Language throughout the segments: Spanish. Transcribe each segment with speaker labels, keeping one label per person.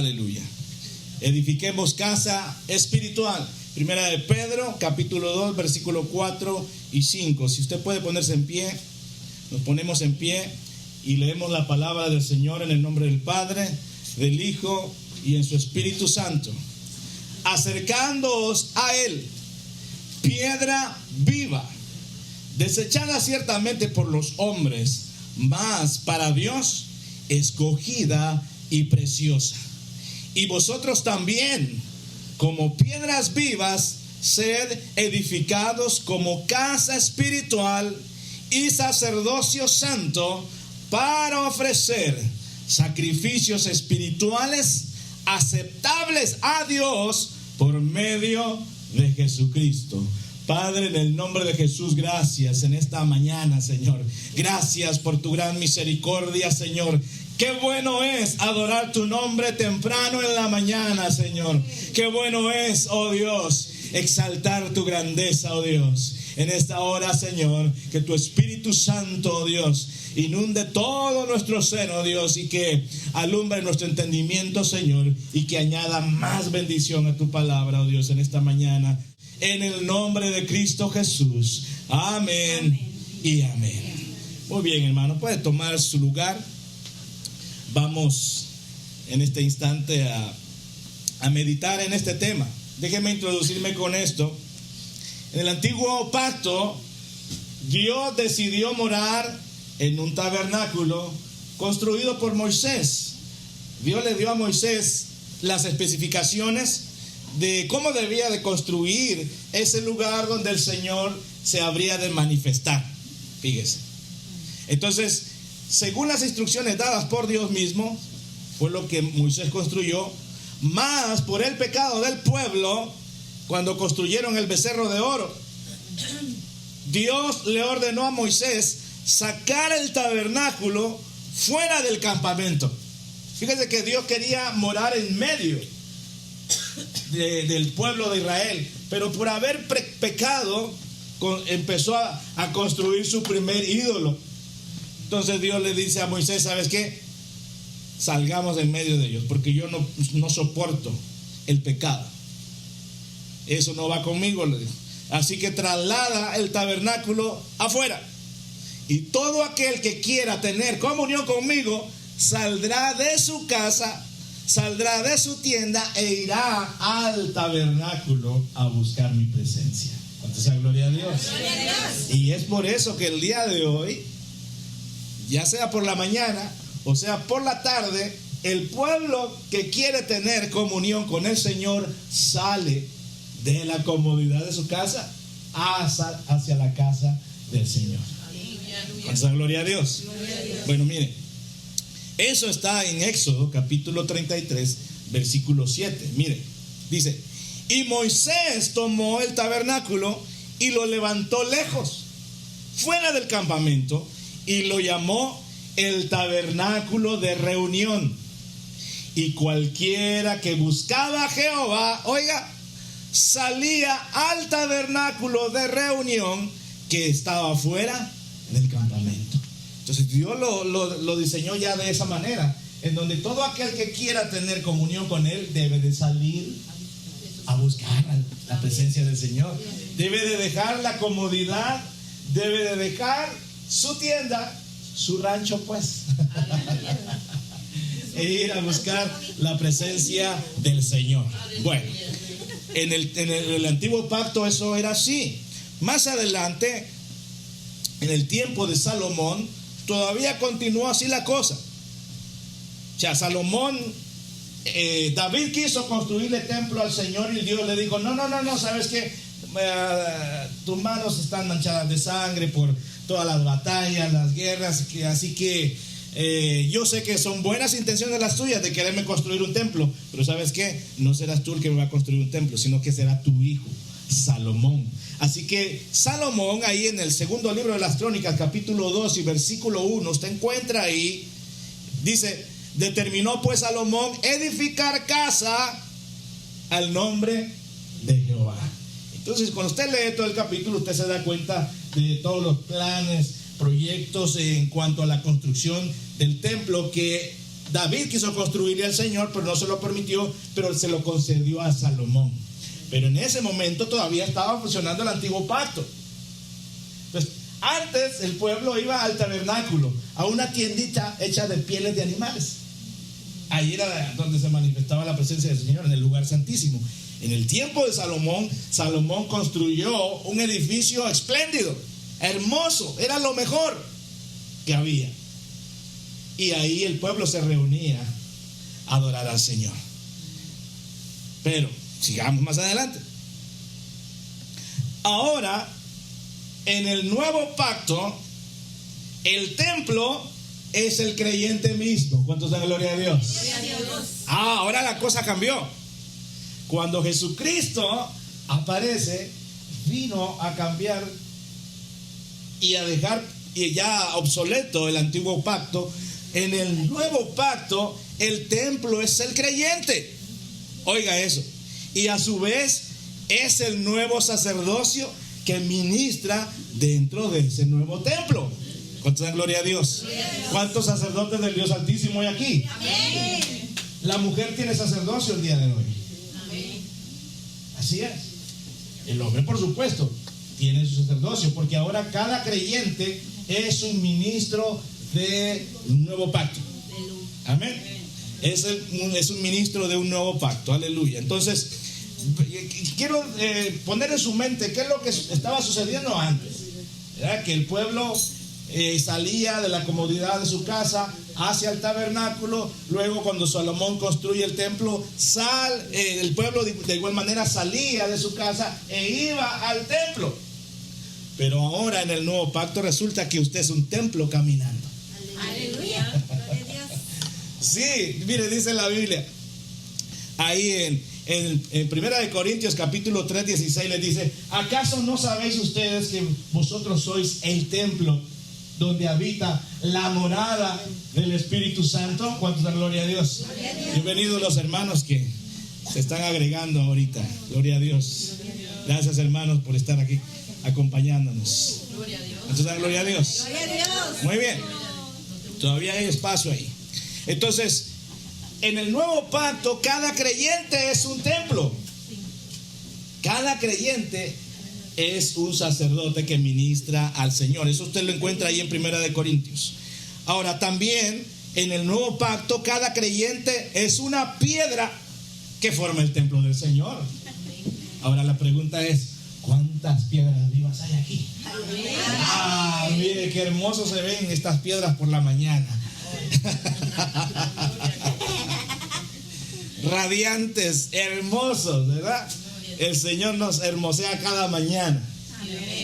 Speaker 1: Aleluya. Edifiquemos casa espiritual. Primera de Pedro, capítulo 2, versículo 4 y 5. Si usted puede ponerse en pie, nos ponemos en pie y leemos la palabra del Señor en el nombre del Padre, del Hijo y en su Espíritu Santo. Acercándoos a Él, piedra viva, desechada ciertamente por los hombres, mas para Dios escogida y preciosa. Y vosotros también, como piedras vivas, sed edificados como casa espiritual y sacerdocio santo, para ofrecer sacrificios espirituales aceptables a Dios por medio de Jesucristo. Padre, en el nombre de Jesús, gracias en esta mañana, Señor. Gracias por tu gran misericordia, Señor. Qué bueno es adorar tu nombre temprano en la mañana, Señor. Qué bueno es, oh Dios, exaltar tu grandeza, oh Dios. En esta hora, Señor, que tu Espíritu Santo, oh Dios, inunde todo nuestro ser, oh Dios, y que alumbre nuestro entendimiento, Señor, y que añada más bendición a tu palabra, oh Dios, en esta mañana. En el nombre de Cristo Jesús. Amén, amén. Y amén. Muy bien, hermano, puede tomar su lugar. Vamos en este instante a meditar en este tema. Déjeme introducirme con esto. En el antiguo pacto, Dios decidió morar en un tabernáculo construido por Moisés. Dios le dio a Moisés las especificaciones de cómo debía de construir ese lugar donde el Señor se habría de manifestar. Fíjese. Entonces, según las instrucciones dadas por Dios mismo, fue lo que Moisés construyó. Más por el pecado del pueblo, cuando construyeron el becerro de oro, Dios le ordenó a Moisés sacar el tabernáculo fuera del campamento. Fíjese que Dios quería morar en medio del pueblo de Israel, pero por haber pecado empezó a construir su primer ídolo. Entonces Dios le dice a Moisés, ¿sabes qué? Salgamos en medio de ellos, porque yo no soporto el pecado. Eso no va conmigo, le dijo. Así que traslada el tabernáculo afuera. Y todo aquel que quiera tener comunión conmigo saldrá de su casa, saldrá de su tienda e irá al tabernáculo a buscar mi presencia. ¿Cuánto sea gloria a Dios? Gloria a Dios. Y es por eso que el día de hoy, ya sea por la mañana o sea por la tarde, el pueblo que quiere tener comunión con el Señor sale de la comodidad de su casa hacia la casa del Señor. ¿Cuánta gloria a Dios? Bueno, mire, eso está en Éxodo capítulo 33 versículo 7. Mire, dice: y Moisés tomó el tabernáculo y lo levantó lejos, fuera del campamento, y lo llamó el tabernáculo de reunión. Y cualquiera que buscaba a Jehová, oiga, salía al tabernáculo de reunión que estaba fuera del campamento. Entonces Dios lo diseñó ya de esa manera, en donde todo aquel que quiera tener comunión con Él debe de salir a buscar la presencia del Señor. Debe de dejar la comodidad, debe de dejar su tienda, su rancho, pues, e ir a buscar la presencia del Señor. Bueno, en el antiguo pacto eso era así. Más adelante, en el tiempo de Salomón, todavía continuó así la cosa. O sea, Salomón, David quiso construirle templo al Señor y Dios le dijo: no, ¿sabes qué? Tus manos están manchadas de sangre por todas las batallas, las guerras, así que yo sé que son buenas intenciones las tuyas de quererme construir un templo, pero ¿sabes qué? No serás tú el que me va a construir un templo, sino que será tu hijo Salomón. Así que Salomón, ahí en el segundo libro de las Crónicas, capítulo 2 y versículo 1, usted encuentra ahí, dice: determinó pues Salomón edificar casa al nombre de Jehová. Entonces, cuando usted lee todo el capítulo, usted se da cuenta de todos los planes, proyectos en cuanto a la construcción del templo que David quiso construirle al Señor, pero no se lo permitió, pero se lo concedió a Salomón. Pero en ese momento todavía estaba funcionando el antiguo pacto. Entonces, antes el pueblo iba al tabernáculo, a una tiendita hecha de pieles de animales. Ahí era donde se manifestaba la presencia del Señor, en el lugar santísimo. En el tiempo de Salomón, Salomón construyó un edificio espléndido, hermoso, era lo mejor que había. Y ahí el pueblo se reunía a adorar al Señor. Pero sigamos más adelante. Ahora, en el nuevo pacto, el templo es el creyente mismo. ¿Cuántos dan gloria a Dios?
Speaker 2: Gloria a Dios.
Speaker 1: Ahora la cosa cambió. Cuando Jesucristo aparece, vino a cambiar y a dejar ya obsoleto el antiguo pacto. En el nuevo pacto, el templo es el creyente. Oiga eso. Y a su vez es el nuevo sacerdocio que ministra dentro de ese nuevo templo. ¿Cuántos dan gloria a Dios? ¿Cuántos sacerdotes del Dios Altísimo hay aquí?
Speaker 2: Amén.
Speaker 1: La mujer tiene sacerdocio el día de hoy. Así es. El hombre, por supuesto, tiene su sacerdocio, porque ahora cada creyente es un ministro de un nuevo pacto. Amén. Es un ministro de un nuevo pacto. Aleluya. Entonces, quiero poner en su mente qué es lo que estaba sucediendo antes. ¿Verdad? Que el pueblo salía de la comodidad de su casa hacia el tabernáculo. Luego, cuando Salomón construye el templo, el pueblo de igual manera salía de su casa e iba al templo. Pero ahora en el nuevo pacto resulta que usted es un templo caminando.
Speaker 2: Aleluya. Gloria a Dios.
Speaker 1: Sí, mire, dice la Biblia ahí en Primera de Corintios capítulo 3, 16 les dice: ¿acaso no sabéis ustedes que vosotros sois el templo donde habita la morada del Espíritu Santo? ¿Cuántos dan gloria a Dios?
Speaker 2: Gloria a Dios.
Speaker 1: Bienvenidos los hermanos que se están agregando ahorita. Gloria a Dios. Gracias, hermanos, por estar aquí acompañándonos.
Speaker 2: Gloria a Dios.
Speaker 1: ¿Cuántos dan gloria a Dios?
Speaker 2: Gloria a Dios.
Speaker 1: Muy bien. Todavía hay espacio ahí. Entonces, en el nuevo pacto, cada creyente es un templo. Cada creyente es un sacerdote que ministra al Señor. Eso usted lo encuentra ahí en Primera de Corintios. Ahora, también en el nuevo pacto, cada creyente es una piedra que forma el templo del Señor. Ahora la pregunta es: ¿cuántas piedras vivas hay aquí? Ah, mire qué hermoso se ven estas piedras por la mañana. Radiantes, hermosos, ¿verdad? El Señor nos hermosea cada mañana.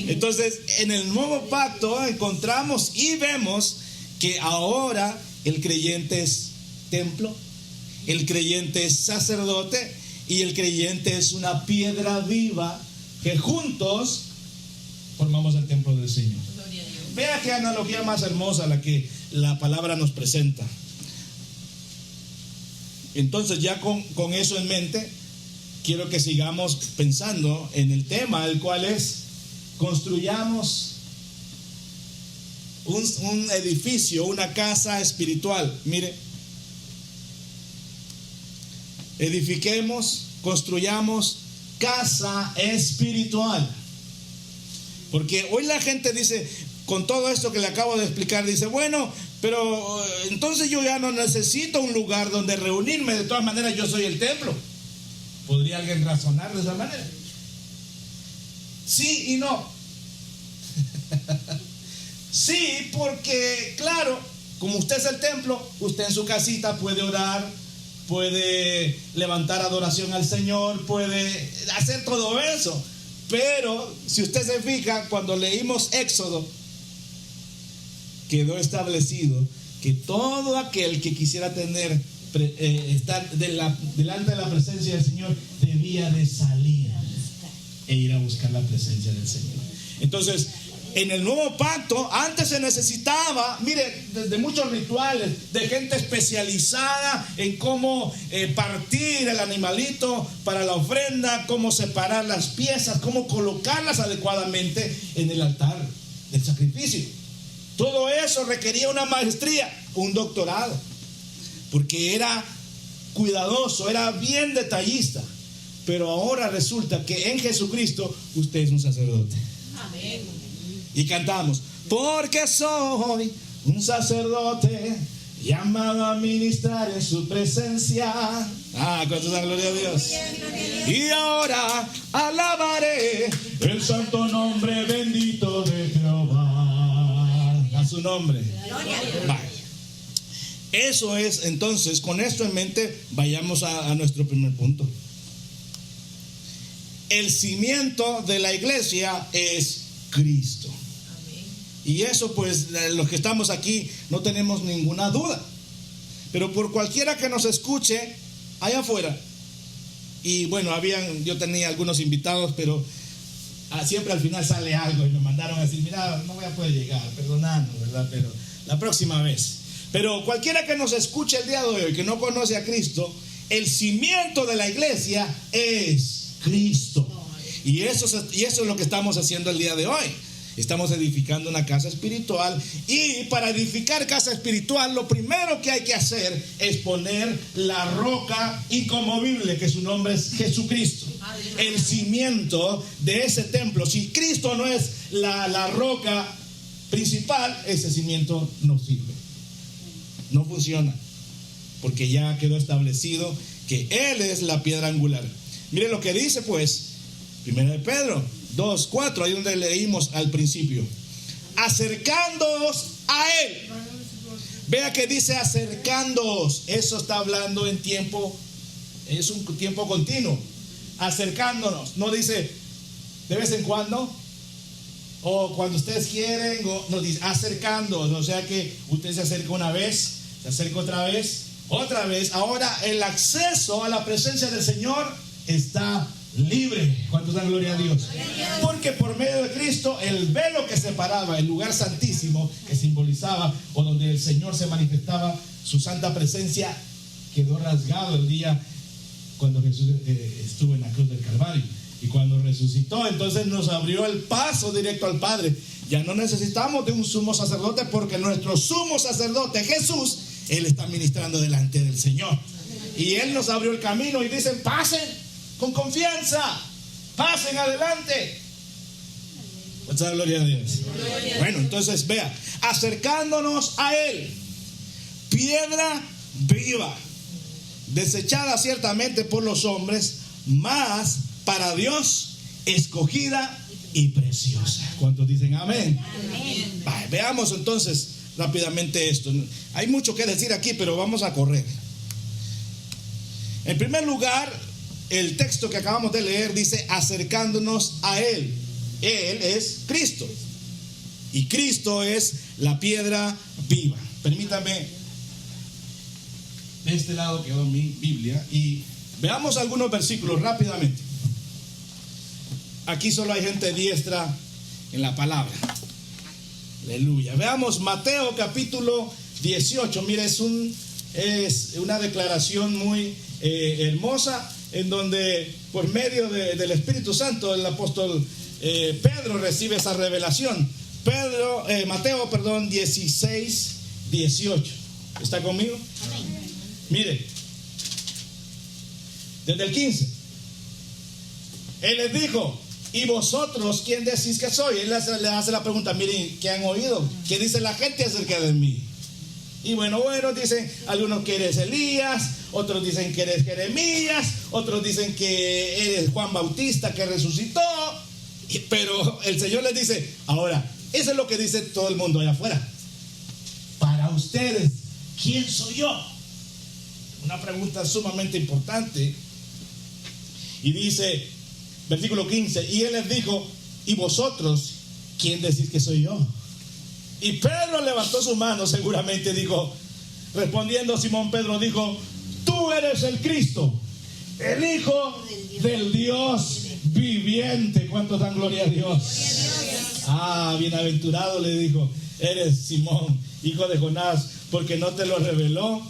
Speaker 1: Entonces, en el nuevo pacto encontramos y vemos que ahora el creyente es templo, el creyente es sacerdote y el creyente es una piedra viva que juntos formamos el templo del Señor. Vea qué analogía más hermosa la que la palabra nos presenta. Entonces, ya con eso en mente, quiero que sigamos pensando en el tema, el cual es: construyamos un edificio, una casa espiritual. Mire, edifiquemos, construyamos casa espiritual. Porque hoy la gente dice, con todo esto que le acabo de explicar, dice: bueno, pero entonces yo ya no necesito un lugar donde reunirme, de todas maneras yo soy el templo. ¿Podría alguien razonar de esa manera? Sí y no. Sí, porque claro, como usted es el templo, usted en su casita puede orar, puede levantar adoración al Señor, puede hacer todo eso. Pero si usted se fija, cuando leímos Éxodo, quedó establecido que todo aquel que quisiera estar delante de la presencia del Señor debía de salir e ir a buscar la presencia del Señor. Entonces, en el nuevo pacto, antes se necesitaba, mire, de muchos rituales, de gente especializada en cómo partir el animalito para la ofrenda, cómo separar las piezas, cómo colocarlas adecuadamente en el altar del sacrificio. Todo eso requería una maestría, un doctorado. porque era cuidadoso, era bien detallista. Pero ahora resulta que en Jesucristo usted es un sacerdote.
Speaker 2: Amén.
Speaker 1: Y cantamos, porque soy un sacerdote llamado a ministrar en su presencia. ¿Cuánto da gloria a Dios? Y ahora alabaré el santo nombre bendito de Jehová. A su nombre. Vale. Eso es, entonces, con esto en mente, vayamos a nuestro primer punto. El cimiento de la iglesia es Cristo. Y eso, pues, los que estamos aquí no tenemos ninguna duda. Pero por cualquiera que nos escuche allá afuera, y bueno, yo tenía algunos invitados, pero siempre al final sale algo y me mandaron a decir, mira, no voy a poder llegar, perdonando, ¿verdad? Pero la próxima vez. Pero cualquiera que nos escuche el día de hoy, que no conoce a Cristo, el cimiento de la iglesia es Cristo. Y eso es lo que estamos haciendo el día de hoy. Estamos edificando una casa espiritual, y para edificar casa espiritual lo primero que hay que hacer es poner la roca inconmovible, que su nombre es Jesucristo. El cimiento de ese templo. Si Cristo no es la roca principal, ese cimiento no sirve, no funciona, porque ya quedó establecido que Él es la piedra angular. Mire lo que dice, pues, 1 de Pedro 2:4, ahí donde leímos al principio. Acercándoos a Él. Vea que dice acercándoos. Eso está hablando en tiempo, es un tiempo continuo. Acercándonos. No dice de vez en cuando, o cuando ustedes quieren, no dice acercándoos. O sea que usted se acerca una vez, se acerca otra vez. Ahora el acceso a la presencia del Señor está libre. ¿Cuántos dan gloria a Dios? Porque por medio de Cristo el velo que separaba el lugar santísimo, que simbolizaba, o donde el Señor se manifestaba su santa presencia, quedó rasgado el día cuando Jesús estuvo en la cruz del Calvario. Y cuando resucitó, entonces nos abrió el paso directo al Padre. Ya no necesitamos de un sumo sacerdote, porque nuestro sumo sacerdote Jesús, Él está ministrando delante del Señor. Y Él nos abrió el camino y dicen, pasen con confianza, pasen adelante. Muchas gloria a Dios. Bueno, entonces vea, acercándonos a Él, piedra viva, desechada ciertamente por los hombres, mas para Dios escogida y preciosa. ¿Cuántos dicen amén? Amén. Vale, veamos entonces rápidamente esto. Hay mucho que decir aquí, pero vamos a correr. En primer lugar, el texto que acabamos de leer dice acercándonos a Él. Él es Cristo, y Cristo es la piedra viva. Permítame, de este lado quedó mi Biblia, y veamos algunos versículos rápidamente. Aquí solo hay gente diestra en la palabra. Aleluya. Veamos Mateo capítulo 18. Mire, es una declaración muy hermosa, en donde por medio del Espíritu Santo el apóstol Pedro recibe esa revelación. Mateo 16:18. ¿Está conmigo? Amén. Mire, desde el 15. Él les dijo, ¿y vosotros quién decís que soy? Él le hace la pregunta, miren, ¿qué han oído? ¿Qué dice la gente acerca de mí? Y bueno, dicen algunos que eres Elías, otros dicen que eres Jeremías, otros dicen que eres Juan Bautista que resucitó. Pero el Señor les dice, ahora, eso es lo que dice todo el mundo allá afuera. Para ustedes, ¿quién soy yo? Una pregunta sumamente importante. Y dice, versículo 15, y Él les dijo, ¿y vosotros quién decís que soy yo? Y Pedro levantó su mano, seguramente dijo, respondiendo Simón Pedro dijo, tú eres el Cristo, el Hijo del Dios viviente. ¿Cuántos dan gloria a Dios? Bienaventurado, le dijo, eres Simón, hijo de Jonás, porque no te lo reveló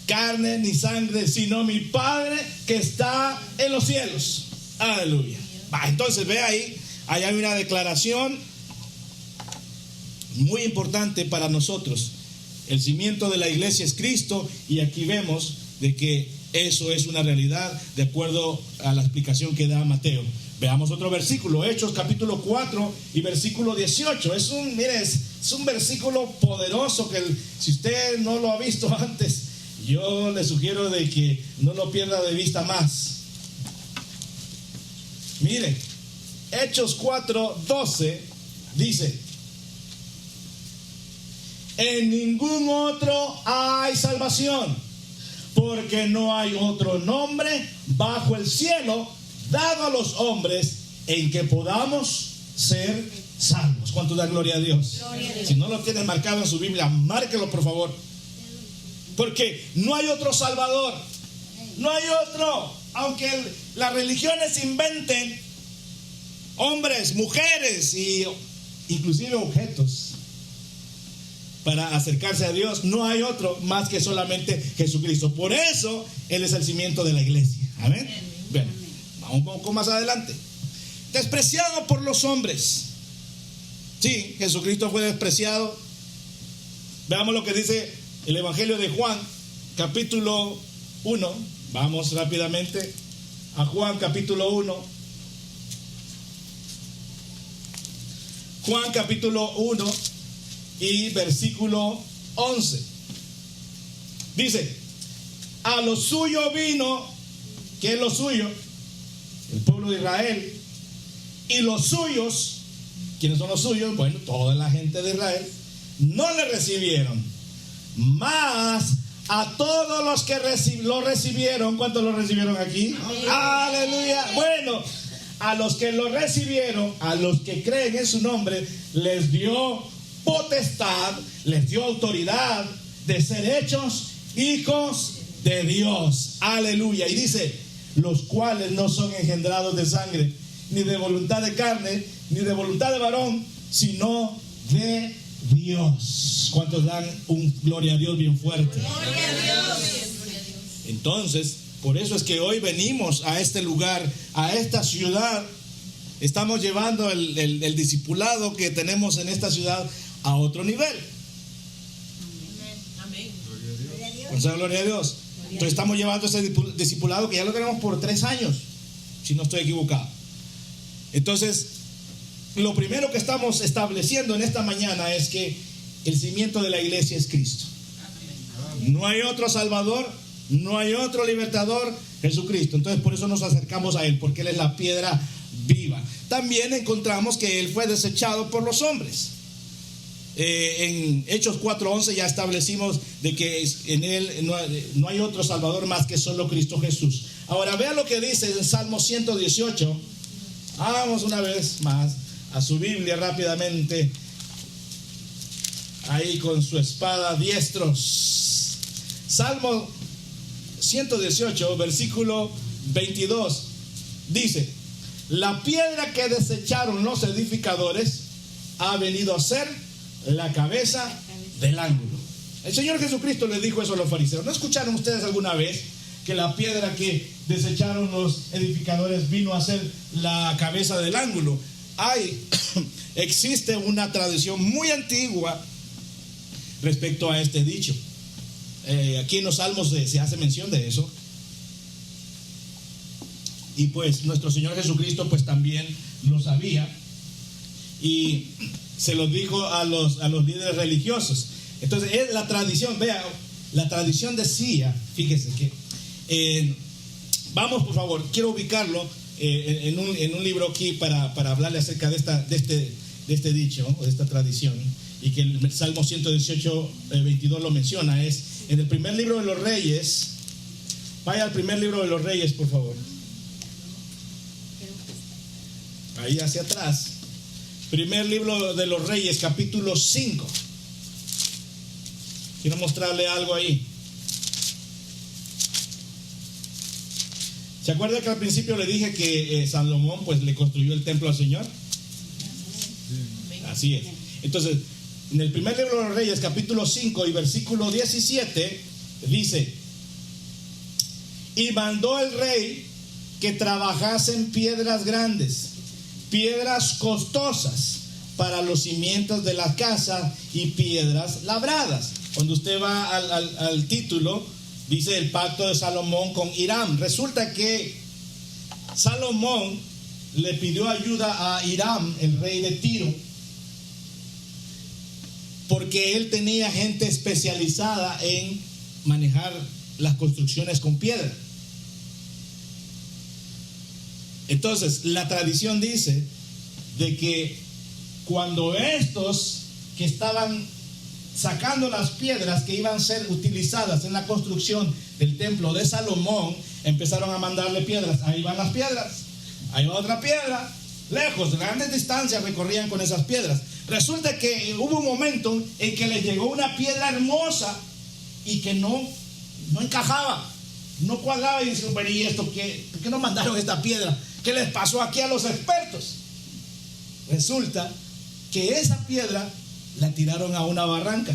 Speaker 1: carne ni sangre, sino mi Padre que está en los cielos. Aleluya. Entonces ve ahí hay una declaración muy importante para nosotros. El cimiento de la iglesia es Cristo, y aquí vemos de que eso es una realidad de acuerdo a la explicación que da Mateo. Veamos otro versículo, Hechos capítulo 4 y versículo 18. Es un versículo poderoso que si usted no lo ha visto antes, yo le sugiero de que no lo pierda de vista más. Mire, Hechos 4:12 dice: en ningún otro hay salvación, porque no hay otro nombre bajo el cielo dado a los hombres en que podamos ser salvos. ¿Cuánto da gloria a Dios?
Speaker 2: Gloria a Dios.
Speaker 1: Si no lo tiene marcado en su Biblia, márquelo por favor. Porque no hay otro salvador, no hay otro. Aunque las religiones inventen hombres, mujeres y inclusive objetos para acercarse a Dios, no hay otro más que solamente Jesucristo. Por eso Él es el cimiento de la iglesia. Amén. Bien, vamos un poco más adelante. Despreciado por los hombres. Sí, Jesucristo fue despreciado. Veamos lo que dice el Evangelio de Juan, capítulo 1. Vamos rápidamente a Juan, capítulo 1. Juan, capítulo 1 y versículo 11. Dice: a lo suyo vino, ¿qué es lo suyo? El pueblo de Israel. Y los suyos, ¿quiénes son los suyos? Bueno, toda la gente de Israel, no le recibieron. Mas a todos los que lo recibieron, ¿cuántos lo recibieron aquí? Aleluya. Bueno, a los que lo recibieron, a los que creen en su nombre, les dio potestad, les dio autoridad de ser hechos hijos de Dios. Aleluya. Y dice: los cuales no son engendrados de sangre, ni de voluntad de carne, ni de voluntad de varón, sino de Dios. ¿Cuántos dan un gloria a Dios bien fuerte?
Speaker 2: Gloria a Dios.
Speaker 1: Entonces, por eso es que hoy venimos a este lugar, a esta ciudad. Estamos llevando el discipulado que tenemos en esta ciudad a otro nivel.
Speaker 2: Amén.
Speaker 3: Gloria a Dios.
Speaker 1: Pues, gloria a Dios. Entonces estamos llevando ese discipulado que ya lo tenemos por 3 años, si no estoy equivocado. Entonces, lo primero que estamos estableciendo en esta mañana es que el cimiento de la iglesia es Cristo. No hay otro Salvador, no hay otro libertador, Jesucristo. Entonces por eso nos acercamos a Él, porque Él es la piedra viva. También encontramos que Él fue desechado por los hombres. En Hechos 4:11 ya establecimos de que en Él no hay otro Salvador más que solo Cristo Jesús. Ahora vea lo que dice en Salmo 118. Vamos una vez más a su Biblia rápidamente, ahí con su espada diestros. Salmo 118, versículo 22 dice: la piedra que desecharon los edificadores ha venido a ser la cabeza del ángulo. El Señor Jesucristo le dijo eso a los fariseos. ¿No escucharon ustedes alguna vez que la piedra que desecharon los edificadores vino a ser la cabeza del ángulo? Existe una tradición muy antigua respecto a este dicho. Aquí en los Salmos se hace mención de eso. Y pues nuestro Señor Jesucristo pues también lo sabía y se lo dijo a los líderes religiosos. Entonces es la tradición, vea, la tradición decía, fíjese que vamos por favor, quiero ubicarlo en un libro aquí para hablarle acerca de este dicho o de esta tradición, y que el Salmo 118, 22 lo menciona. Es en el primer libro de los Reyes. Vaya al primer libro de los Reyes, por favor. Ahí hacia atrás. Primer libro de los Reyes, capítulo 5. Quiero mostrarle algo ahí. ¿Se acuerda que al principio le dije que Salomón pues le construyó el templo al Señor? Así es. Entonces, en el primer libro de los Reyes, capítulo 5 y versículo 17, dice: y mandó el rey que trabajasen piedras grandes, piedras costosas para los cimientos de la casa y piedras labradas. cuando usted va al título, dice el pacto de Salomón con Hiram. Resulta que Salomón le pidió ayuda a Hiram, el rey de Tiro, porque él tenía gente especializada en manejar las construcciones con piedra. Entonces, la tradición dice de que cuando estos que estaban sacando las piedras que iban a ser utilizadas en la construcción del templo de Salomón, empezaron a mandarle piedras. Ahí van las piedras, ahí va otra piedra, lejos, grandes distancias recorrían con esas piedras. Resulta que hubo un momento en que les llegó una piedra hermosa y que no encajaba, no cuadraba, y dicen, bueno, ¿y esto qué? ¿Por qué no mandaron esta piedra? ¿Qué les pasó aquí a los expertos? Resulta que esa piedra la tiraron a una barranca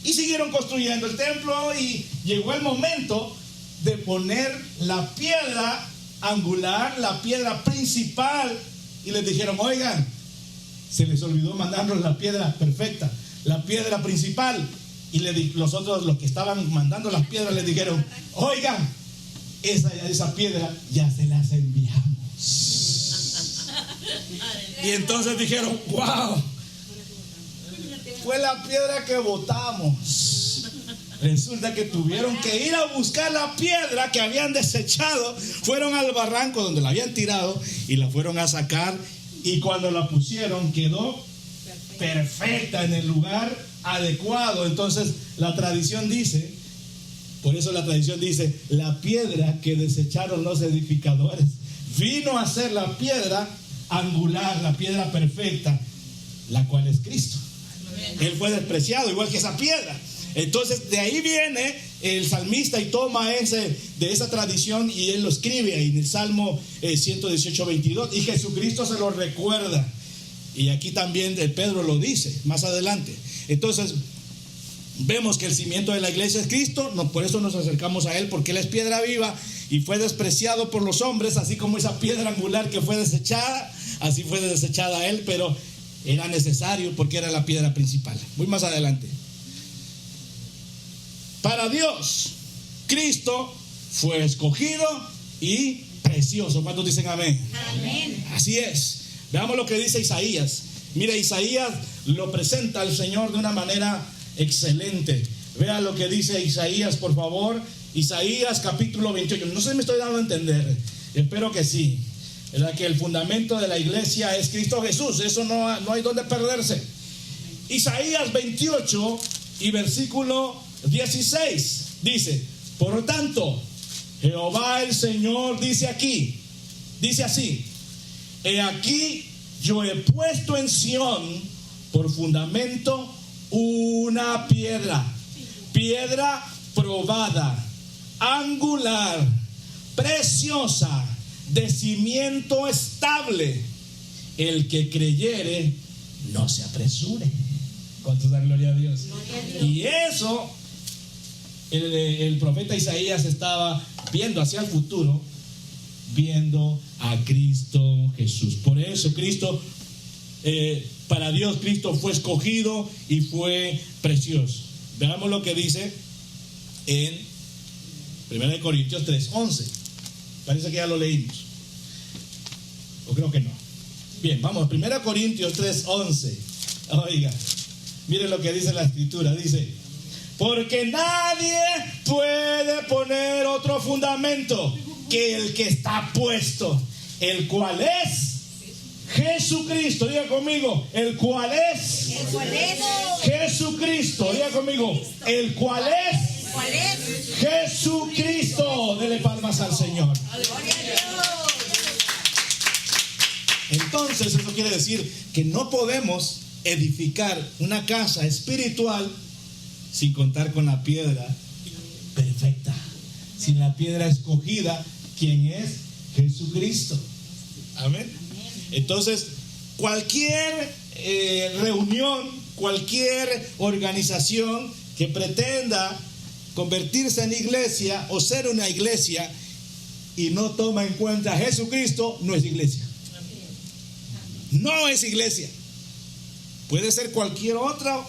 Speaker 1: y siguieron construyendo el templo, y llegó el momento de poner la piedra angular, la piedra principal, y les dijeron, oigan, se les olvidó mandarnos la piedra perfecta, la piedra principal. Y los otros, los que estaban mandando las piedras, les dijeron, oigan, esa piedra ya se las enviamos. Y entonces dijeron, wow, fue la piedra que botamos. Resulta que tuvieron que ir a buscar la piedra que habían desechado. Fueron al barranco donde la habían tirado y la fueron a sacar, y cuando la pusieron quedó perfecta en el lugar adecuado. Entonces la tradición dice, por eso la tradición dice, la piedra que desecharon los edificadores vino a ser la piedra angular, la piedra perfecta, la cual es Cristo. Él fue despreciado igual que esa piedra. Entonces de ahí viene el salmista y toma de esa tradición, y él lo escribe ahí en el Salmo 118, 22, y Jesucristo se lo recuerda. Y aquí también Pedro lo dice más adelante. Entonces vemos que el cimiento de la iglesia es Cristo. Por eso nos acercamos a Él, porque Él es piedra viva y fue despreciado por los hombres, así como esa piedra angular que fue desechada, así fue desechada Él, pero era necesario porque era la piedra principal. Voy más adelante. Para Dios, Cristo fue escogido y precioso. ¿Cuántos dicen amén?
Speaker 2: Amén.
Speaker 1: Así es. Veamos lo que dice Isaías. Mire, Isaías lo presenta al Señor de una manera excelente. Vea lo que dice Isaías, por favor. Isaías capítulo 28. No sé si me estoy dando a entender. Espero que sí. ¿Verdad? Que el fundamento de la iglesia es Cristo Jesús. Eso no hay donde perderse. Isaías 28 y versículo 16 dice: por tanto, Jehová el Señor dice así: he aquí, yo he puesto en Sión por fundamento una piedra probada, angular, preciosa, de cimiento estable. El que creyere no se apresure. ¿Cuántos dan gloria a Dios? Y eso, el profeta Isaías estaba viendo hacia el futuro, viendo a Cristo Jesús. Por eso Cristo, para Dios, Cristo fue escogido y fue precioso. Veamos lo que dice en 1 Corintios 3:11. Parece que ya lo leímos, o creo que no. Bien, vamos, 1 Corintios 3:11. Oiga, miren lo que dice la escritura. Dice: porque nadie puede poner otro fundamento que el que está puesto, el cual es Jesucristo. Diga conmigo, el cual es Jesucristo. Diga conmigo, el cual es Jesucristo. Dele palmas al Señor. Entonces eso quiere decir que no podemos edificar una casa espiritual sin contar con la piedra perfecta, sin la piedra escogida, quien es Jesucristo. Amén. Entonces, cualquier reunión, cualquier organización que pretenda convertirse en iglesia o ser una iglesia y no toma en cuenta a Jesucristo, no es iglesia. No es iglesia. Puede ser cualquier otra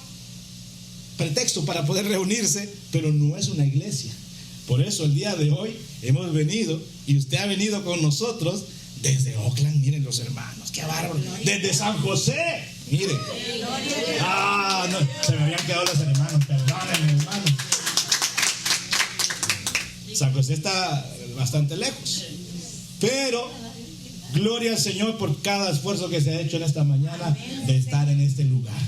Speaker 1: pretexto para poder reunirse, pero no es una iglesia. Por eso el día de hoy hemos venido, y usted ha venido con nosotros desde Oakland. Miren los hermanos, qué bárbaro. Desde San José, miren. No, se me habían quedado los hermanos, perdónenme, hermanos. San José está bastante lejos, pero gloria al Señor por cada esfuerzo que se ha hecho en esta mañana de estar en este lugar.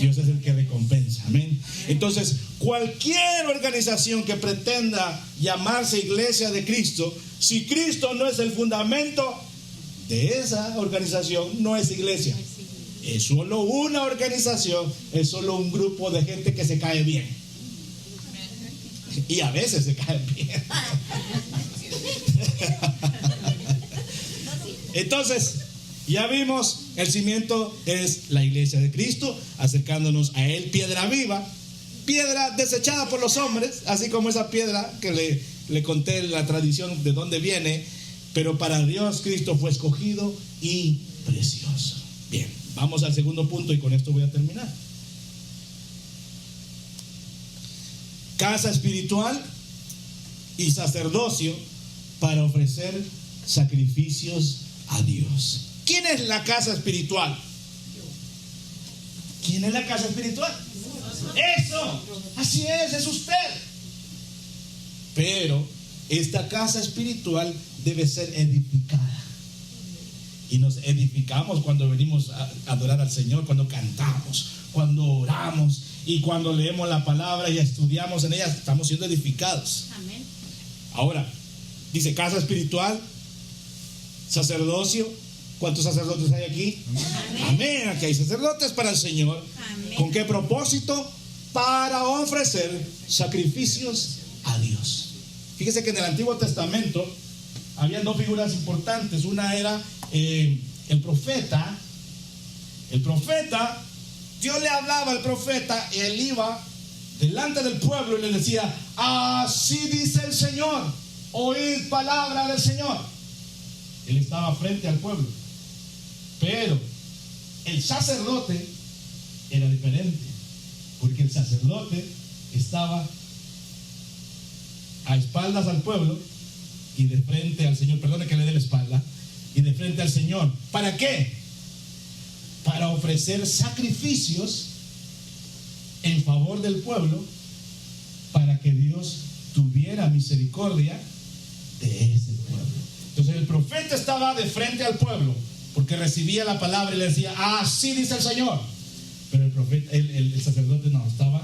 Speaker 1: Dios es el que recompensa, amén. Entonces, cualquier organización que pretenda llamarse Iglesia de Cristo, si Cristo no es el fundamento de esa organización, no es iglesia. Es solo una organización, es solo un grupo de gente que se cae bien. Y a veces se cae bien. Entonces, ya vimos, el cimiento es la iglesia de Cristo, acercándonos a Él, piedra viva, piedra desechada por los hombres, así como esa piedra que le conté la tradición de dónde viene, pero para Dios Cristo fue escogido y precioso. Bien, vamos al segundo punto y con esto voy a terminar. Casa espiritual y sacerdocio para ofrecer sacrificios a Dios. ¿Quién es la casa espiritual? ¿Quién es la casa espiritual? Eso, así es usted. Pero esta casa espiritual debe ser edificada. Y nos edificamos cuando venimos a adorar al Señor, cuando cantamos, cuando oramos y cuando leemos la palabra y estudiamos en ella, estamos siendo edificados.
Speaker 2: Amén.
Speaker 1: Ahora, dice casa espiritual, sacerdocio. ¿Cuántos sacerdotes hay aquí? Amén. Aquí hay sacerdotes para el Señor.
Speaker 2: Amén.
Speaker 1: ¿Con qué propósito? Para ofrecer sacrificios a Dios. Fíjese que en el Antiguo Testamento había dos figuras importantes. Una era el profeta. El profeta, Dios le hablaba al profeta y él iba delante del pueblo y le decía: así dice el Señor, oíd palabra del Señor. Él estaba frente al pueblo. Pero el sacerdote era diferente, porque el sacerdote estaba a espaldas al pueblo y de frente al Señor. Perdone que le dé la espalda. Y de frente al Señor. ¿Para qué? Para ofrecer sacrificios en favor del pueblo, para que Dios tuviera misericordia de ese pueblo. Entonces el profeta estaba de frente al pueblo, porque recibía la palabra y le decía: así dice el Señor. Pero el profeta, el sacerdote no, estaba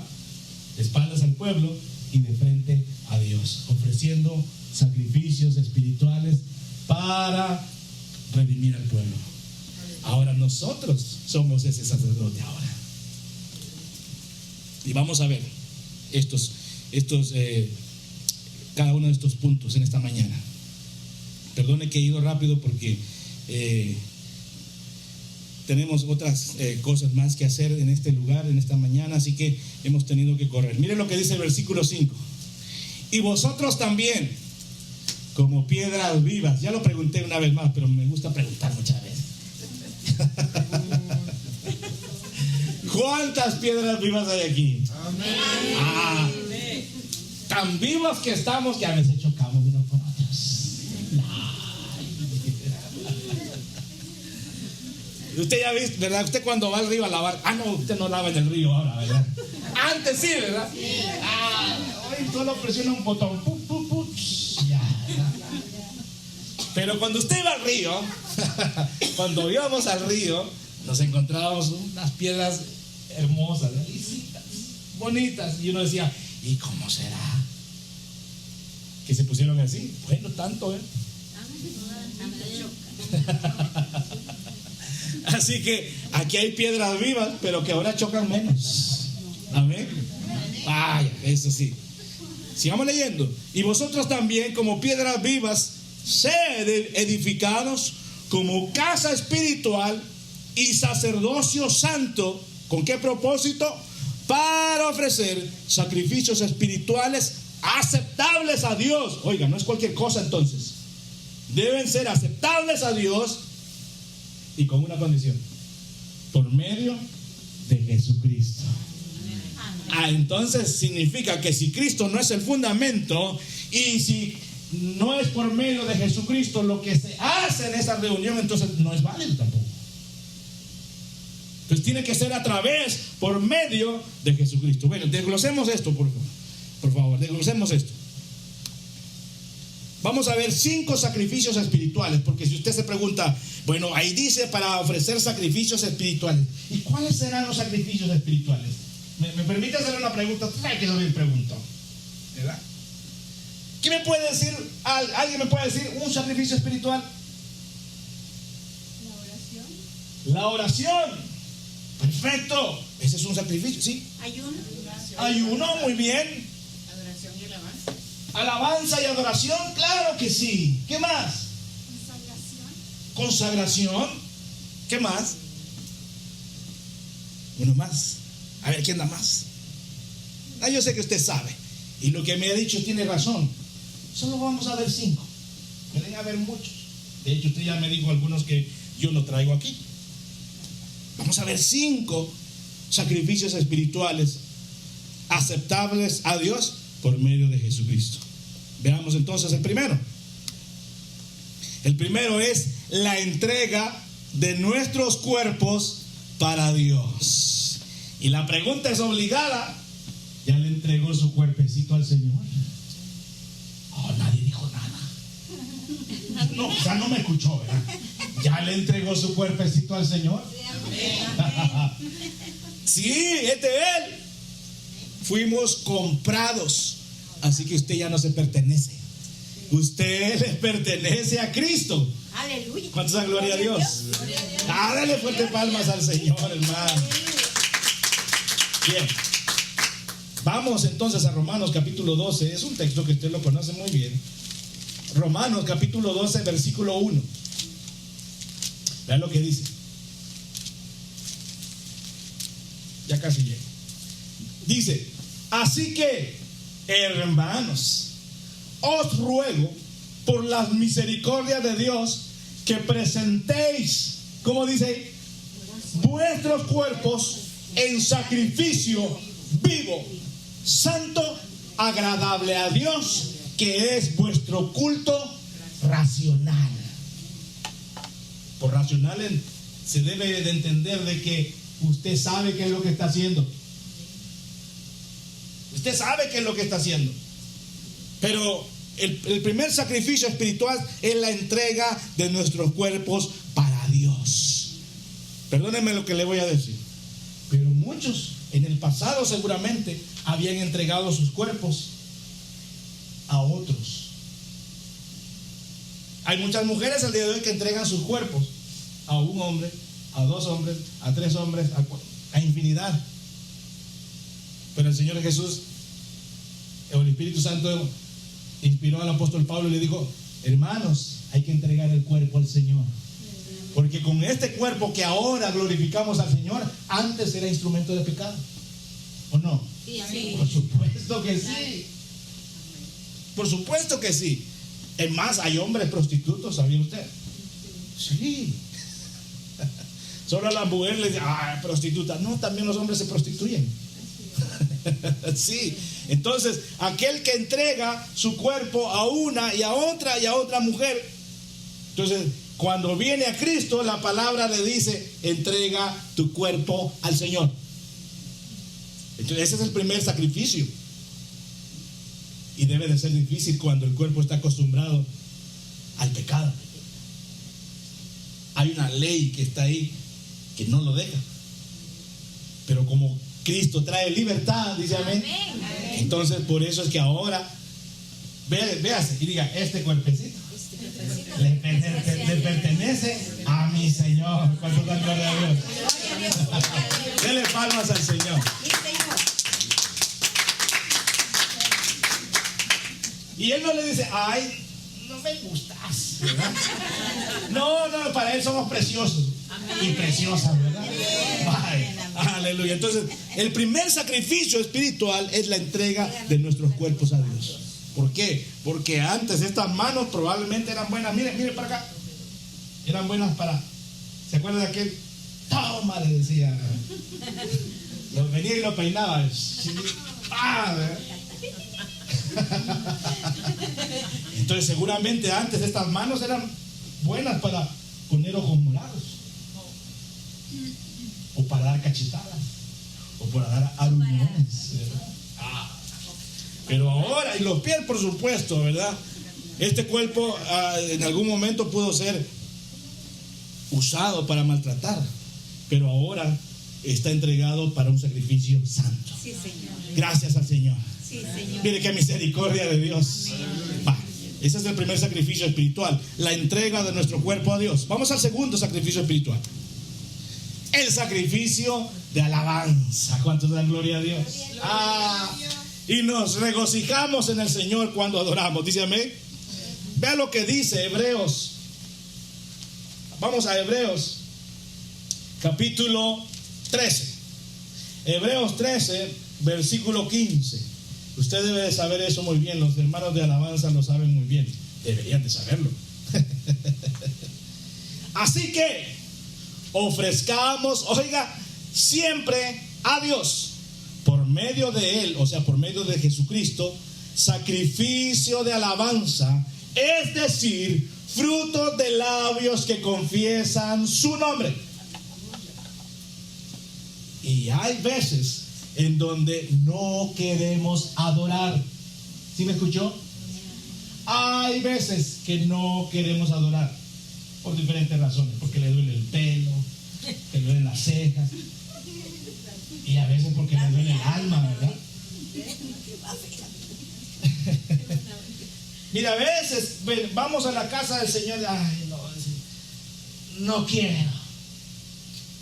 Speaker 1: de espaldas al pueblo y de frente a Dios, ofreciendo sacrificios espirituales para redimir al pueblo. Ahora nosotros somos ese sacerdote ahora. Y vamos a ver cada uno de estos puntos en esta mañana. Perdone que he ido rápido porque tenemos otras cosas más que hacer en este lugar, en esta mañana, así que hemos tenido que correr. Miren lo que dice el versículo 5. Y vosotros también, como piedras vivas. Ya lo pregunté una vez más, pero me gusta preguntar muchas veces. ¿Cuántas piedras vivas hay aquí? Amén. Tan vivos que estamos que a veces chocamos unos con otros. Usted ya viste, ¿verdad? Usted cuando va al río a lavar. No, usted no lava en el río ahora, ¿verdad? Antes sí, ¿verdad? Hoy solo presiona un botón. Ya. Pero cuando usted iba al río, cuando íbamos al río, nos encontrábamos unas piedras hermosas, lisitas, bonitas. Y uno decía: ¿y cómo será que se pusieron así? Bueno, tanto, Así que aquí hay piedras vivas, pero que ahora chocan menos. Amén. Vaya, eso sí. Sigamos leyendo. Y vosotros también, como piedras vivas, sed edificados como casa espiritual y sacerdocio santo. ¿Con qué propósito? Para ofrecer sacrificios espirituales aceptables a Dios. Oiga, no es cualquier cosa entonces. Deben ser aceptables a Dios y con una condición: por medio de Jesucristo. Entonces significa que si Cristo no es el fundamento y si no es por medio de Jesucristo lo que se hace en esa reunión, entonces no es válido tampoco. Entonces tiene que ser a través, por medio de Jesucristo. Bueno, desglosemos esto, por favor, desglosemos esto. Vamos a ver 5 sacrificios espirituales, porque si usted se pregunta, bueno, ahí dice para ofrecer sacrificios espirituales. ¿Y cuáles serán los sacrificios espirituales? ¿Me permite hacer una pregunta? ¿Sabe que yo me pregunto? ¿Verdad? ¿Qué me puede decir? ¿Alguien me puede decir un sacrificio espiritual? La oración. Perfecto. Ese es un sacrificio, ¿sí?
Speaker 2: Ayuno.
Speaker 1: Ayuno, muy bien.
Speaker 3: Adoración y alabanza.
Speaker 1: Alabanza y adoración, claro que sí. ¿Qué más? Consagración. ¿Qué más? Uno más. A ver, ¿quién da más? Yo sé que usted sabe. Y lo que me ha dicho tiene razón. Solo vamos a ver 5. Pueden haber muchos. De hecho, usted ya me dijo algunos que yo no traigo aquí. Vamos a ver 5 sacrificios espirituales aceptables a Dios por medio de Jesucristo. Veamos entonces el primero. El primero es la entrega de nuestros cuerpos para Dios. Y la pregunta es obligada. ¿Ya le entregó su cuerpecito al Señor? Oh, nadie dijo nada. No, o sea, no me escuchó, ¿verdad? ¿Ya le entregó su cuerpecito al Señor? Sí, es de Él. Fuimos comprados. Así que usted ya no se pertenece. Usted le pertenece a Cristo.
Speaker 2: Aleluya.
Speaker 1: ¿Cuántos dan gloria a Dios? Dale fuerte palmas al Señor, hermano. Bien. Vamos entonces a Romanos capítulo 12. Es un texto que usted lo conoce muy bien. Romanos capítulo 12, versículo 1. Vean lo que dice. Ya casi llego. Dice: así que, hermanos, os ruego por las misericordias de Dios que presentéis, ¿cómo dice? Vuestros cuerpos en sacrificio vivo, santo, agradable a Dios, que es vuestro culto racional. Por racional se debe de entender de que usted sabe qué es lo que está haciendo. Usted sabe qué es lo que está haciendo. Pero el primer sacrificio espiritual es la entrega de nuestros cuerpos para Dios. Perdónenme lo que le voy a decir, pero muchos en el pasado seguramente habían entregado sus cuerpos a otros. Hay muchas mujeres al día de hoy que entregan sus cuerpos a un hombre, a 2 hombres, a 3 hombres, a infinidad. Pero el Señor Jesús, el Espíritu Santo, inspiró al apóstol Pablo y le dijo: hermanos, hay que entregar el cuerpo al Señor, porque con este cuerpo que ahora glorificamos al Señor, antes era instrumento de pecado. ¿O no?
Speaker 2: Sí.
Speaker 1: Por supuesto que sí. Por supuesto que sí. Es más, hay hombres prostitutos, ¿sabía usted? Sí. Solo a las mujeres les dicen: prostituta. No, también los hombres se prostituyen. Sí. Entonces, aquel que entrega su cuerpo a una y a otra mujer. Entonces, cuando viene a Cristo, la palabra le dice: entrega tu cuerpo al Señor. Entonces, ese es el primer sacrificio. Y debe de ser difícil cuando el cuerpo está acostumbrado al pecado. Hay una ley que está ahí que no lo deja. Pero como Cristo trae libertad, dice amén. Entonces por eso es que ahora véase y diga: este cuerpecito le pertenece a mi Señor. ¿Cuánto dan gloria a Dios? Dele palmas al Señor. Y Él no le dice: ay, no me gustas, ¿verdad? No, para Él somos preciosos y preciosas, ¿verdad? Vale. Aleluya. Entonces, el primer sacrificio espiritual es la entrega de nuestros cuerpos a Dios. ¿Por qué? Porque antes estas manos probablemente eran buenas. Mire para acá. Eran buenas para... ¿Se acuerda de aquel? Toma, le decía. Venía y lo peinaba. Sí. ¿Verdad? Entonces seguramente antes estas manos eran buenas para poner ojos morados, o para dar cachetadas, o para dar aruñones, ¿verdad? Pero ahora, y los pies por supuesto, ¿verdad? Este cuerpo en algún momento pudo ser usado para maltratar, pero ahora está entregado para un sacrificio santo.
Speaker 2: Sí, Señor.
Speaker 1: Gracias al Señor.
Speaker 2: Sí, Señor.
Speaker 1: Mire qué misericordia de Dios. Ese es el primer sacrificio espiritual, la entrega de nuestro cuerpo a Dios. Vamos al segundo sacrificio espiritual, el sacrificio de alabanza. ¿Cuántos dan gloria a Dios? Y nos regocijamos en el Señor cuando adoramos. Dice amén. Vea lo que dice Hebreos. Vamos a Hebreos capítulo 13. Hebreos 13, versículo 15. Usted debe de saber eso muy bien. Los hermanos de alabanza lo saben muy bien. Deberían de saberlo. Así que ofrezcamos, oiga, siempre a Dios por medio de Él, o sea, por medio de Jesucristo, sacrificio de alabanza, es decir, fruto de labios que confiesan su nombre. Y hay veces en donde no queremos adorar. ¿Sí me escuchó? Hay veces que no queremos adorar por diferentes razones, porque le duele el pelo, que le duelen las cejas, y a veces porque le duele el alma, ¿verdad? Mira, a veces vamos a la casa del Señor, ay, no quiero.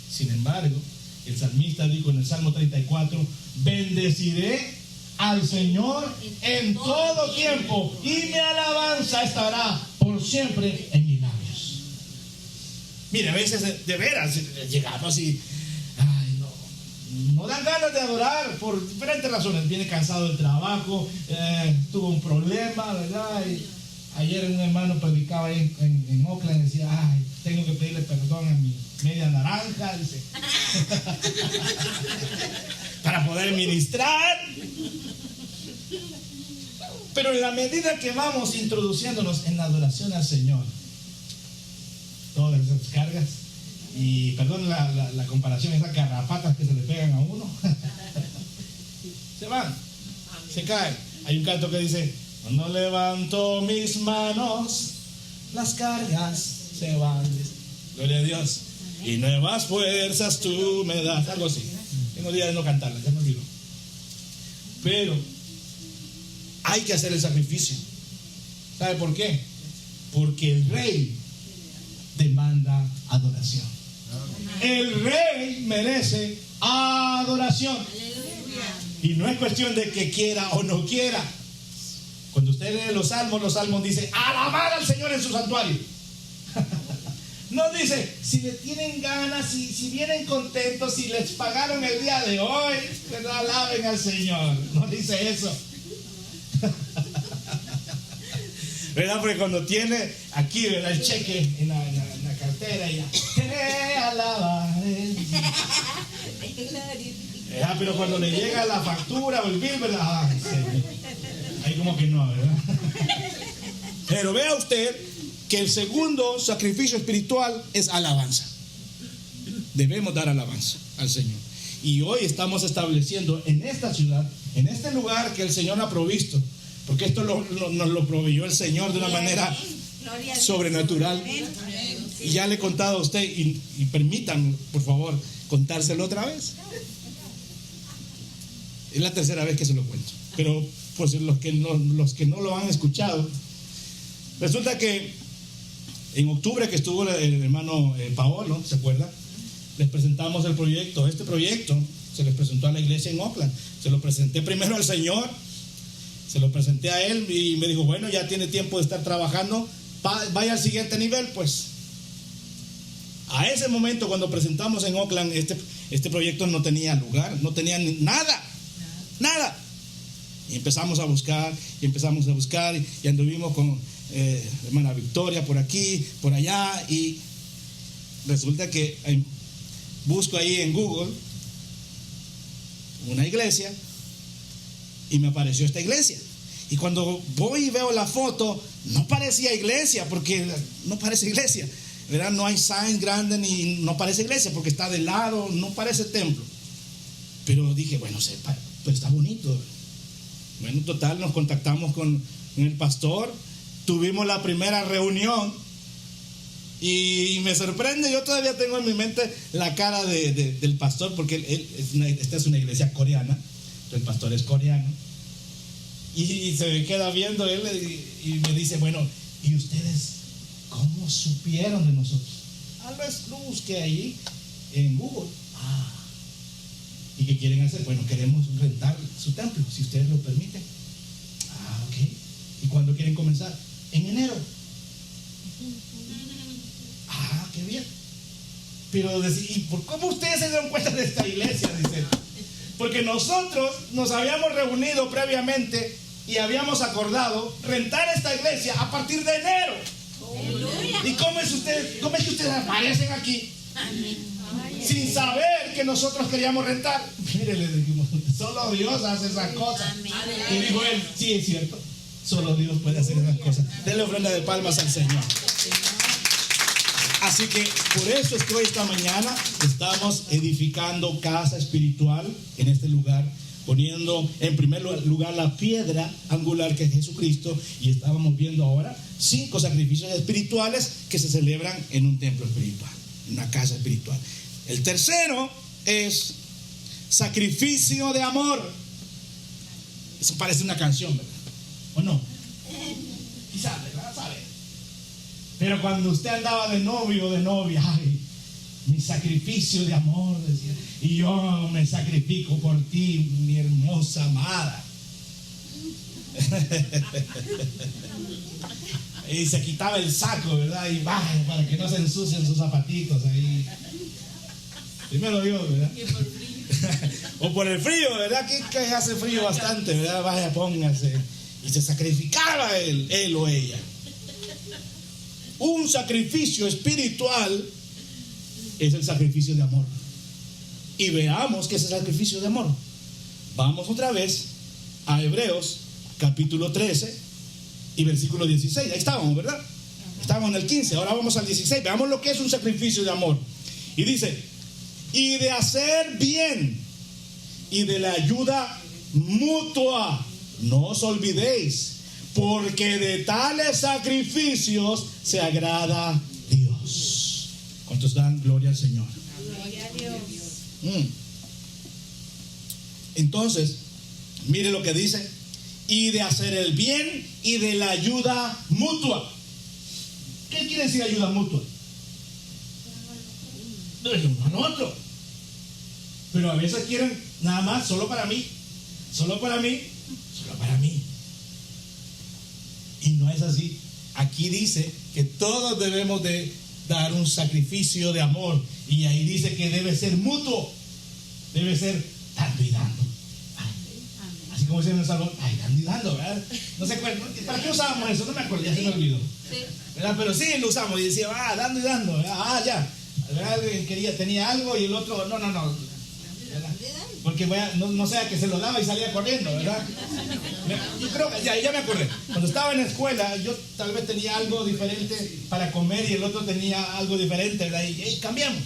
Speaker 1: Sin embargo, el salmista dijo en el Salmo 34, bendeciré al Señor en todo tiempo y mi alabanza estará por siempre en mis labios. Mire, a veces de veras llegamos y no dan ganas de adorar por diferentes razones. Viene cansado del trabajo, tuvo un problema, ¿verdad? Y ayer un hermano predicaba ahí en Oakland y decía, ay, tengo que pedirle perdón a mi media naranja, dice, para poder ministrar. Pero en la medida que vamos introduciéndonos en la adoración al Señor, todas esas cargas, y perdón la comparación, esas garrapatas que se le pegan a uno, se van, se caen. Hay un canto que dice, cuando levanto mis manos, las cargas se van. Gloria a Dios. Y nuevas fuerzas tú me das. Algo así. Tengo días de no cantarla, ya me olvido. Pero hay que hacer el sacrificio. ¿Sabe por qué? Porque el Rey demanda adoración. El Rey merece adoración. Y no es cuestión de que quiera o no quiera. Cuando usted lee los salmos dicen alabar al Señor en su santuario. No dice si le tienen ganas, si vienen contentos, si les pagaron el día de hoy, ¿verdad? Alaben al Señor. No dice eso. ¿Verdad? Porque cuando tiene aquí, ¿verdad?, el cheque en la cartera y ya, te alabaré. Pero cuando le llega la factura o el bill, ¿verdad? Ay, Señor. Ahí como que no, ¿verdad? Pero vea usted que el segundo sacrificio espiritual es alabanza. Debemos dar alabanza al Señor. Y hoy estamos estableciendo en esta ciudad, en este lugar que el Señor ha provisto, porque esto nos lo proveyó el Señor de una manera sobrenatural. Y ya le he contado a usted, y permítanme, por favor, contárselo otra vez. Es la tercera vez que se lo cuento. Pero pues los que no lo han escuchado, resulta que en octubre que estuvo el hermano Paolo, ¿se acuerda? Les presentamos el proyecto. Este proyecto se les presentó a la iglesia en Oakland. Se lo presenté primero al Señor, se lo presenté a él y me dijo, bueno, ya tiene tiempo de estar trabajando, vaya al siguiente nivel. Pues a ese momento, cuando presentamos en Oakland este proyecto, no tenía lugar, no tenía nada. Y empezamos a buscar y anduvimos con hermana Victoria por aquí, por allá, y resulta que busco ahí en Google una iglesia y me apareció esta iglesia. Y cuando voy y veo la foto, no parecía iglesia, porque no parece iglesia, ¿verdad? No hay sign grande ni no parece iglesia, porque está de lado, no parece templo. Pero dije, bueno, pero está bonito. Bueno, total, nos contactamos con el pastor, tuvimos la primera reunión y me sorprende, yo todavía tengo en mi mente la cara del pastor, porque esta es una iglesia coreana, el pastor es coreano. Y se me queda viendo él y me dice, bueno, ¿y ustedes cómo supieron de nosotros? Tal vez lo busqué ahí en Google. ¿Y qué quieren hacer? Bueno, queremos rentar su templo, si ustedes lo permiten. Ok. ¿Y cuándo quieren comenzar? En enero. Qué bien. Pero, ¿y por cómo ustedes se dieron cuenta de esta iglesia? Dice. Porque nosotros nos habíamos reunido previamente y habíamos acordado rentar esta iglesia a partir de enero. ¿Y cómo es que ustedes aparecen aquí? Sin saber que nosotros queríamos rentar? Mire, le dijimos, solo Dios hace esas cosas. Y dijo él, sí, es cierto, solo Dios puede hacer esas cosas. Denle ofrenda de palmas al Señor. Así que por eso es que hoy, esta mañana, estamos edificando casa espiritual en este lugar, poniendo en primer lugar la piedra angular que es Jesucristo, y estábamos viendo ahora 5 sacrificios espirituales que se celebran en un templo espiritual, en una casa espiritual. El tercero es sacrificio de amor. Eso parece una canción, ¿verdad? ¿O no? Quizás, ¿verdad? ¿Sabe? Pero cuando usted andaba de novio o de novia, ay, mi sacrificio de amor, decía, y yo me sacrifico por ti, mi hermosa amada. Y se quitaba el saco, ¿verdad? Y baja para que no se ensucien sus zapatitos ahí. Primero Dios, ¿verdad? O por el frío, ¿verdad? Que hace frío bastante, ¿verdad? Vaya, póngase. Y se sacrificaba él o ella. Un sacrificio espiritual es el sacrificio de amor. Y veamos qué es el sacrificio de amor. Vamos otra vez a Hebreos capítulo 13 y versículo 16. Ahí estábamos, ¿verdad? Estábamos en el 15, ahora vamos al 16. Veamos lo que es un sacrificio de amor. Y dice, y de hacer bien y de la ayuda mutua, no os olvidéis, porque de tales sacrificios se agrada Dios. ¿Cuántos dan gloria al Señor?
Speaker 2: Gloria a Dios.
Speaker 1: Entonces, mire lo que dice, y de hacer el bien y de la ayuda mutua. ¿Qué quiere decir ayuda mutua? De uno al otro. Pero a veces quieren nada más, solo para mí, solo para mí, solo para mí. Y no es así. Aquí dice que todos debemos de dar un sacrificio de amor. Y ahí dice que debe ser mutuo. Debe ser dando y dando. Así como dice en el salón, ay, dando y dando, ¿verdad? No sé ¿para qué usábamos eso? No me acuerdo, ya se me olvidó. ¿Verdad? Pero sí lo usamos y decía, dando y dando, ¿verdad? Ya. ¿Verdad? Alguien tenía algo y el otro, no. ¿Verdad? Porque no sea que se lo daba y salía corriendo, ¿verdad? Yo creo que ya me acordé. Cuando estaba en la escuela, yo tal vez tenía algo diferente para comer y el otro tenía algo diferente, ¿verdad? Y cambiamos.